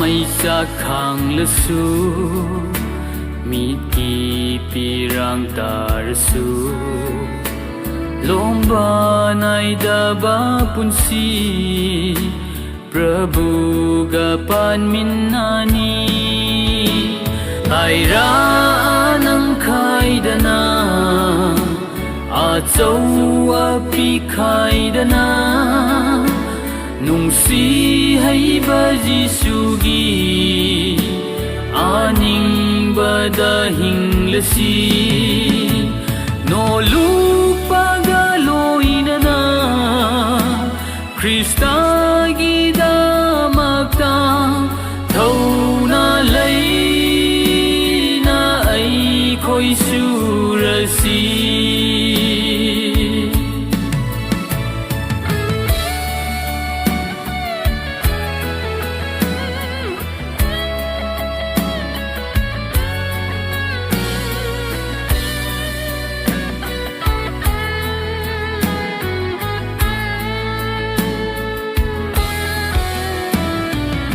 may sa khang lasu mi ki pirang tarsu lomba nai daba punsi Prabhu gapan minani ai ra nang khai dana Achau api khai dana nung si hay ba Jisugi aning badahing lasi no lupa galoy na Krista gida magta thâu na lấy na ai khôi surasi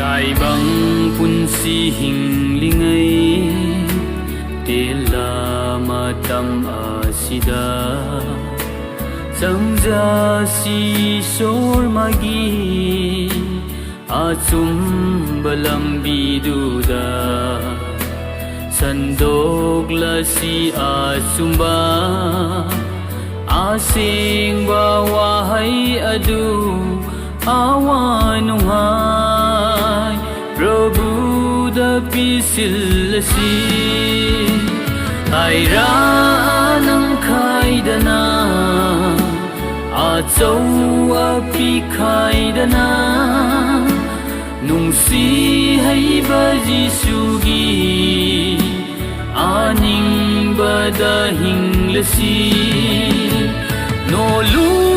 Tại bằng pun si hình linh ấy Tê la ma tâm asida Sang ra si sor magi Achum balam biduda Sandok la si asumba Asing bawahay adu awanungai Prabhu da pisilasi ai ra nang khai dana Achau api khai dana nung si hay ba Jisugi aning badahing lasi no lu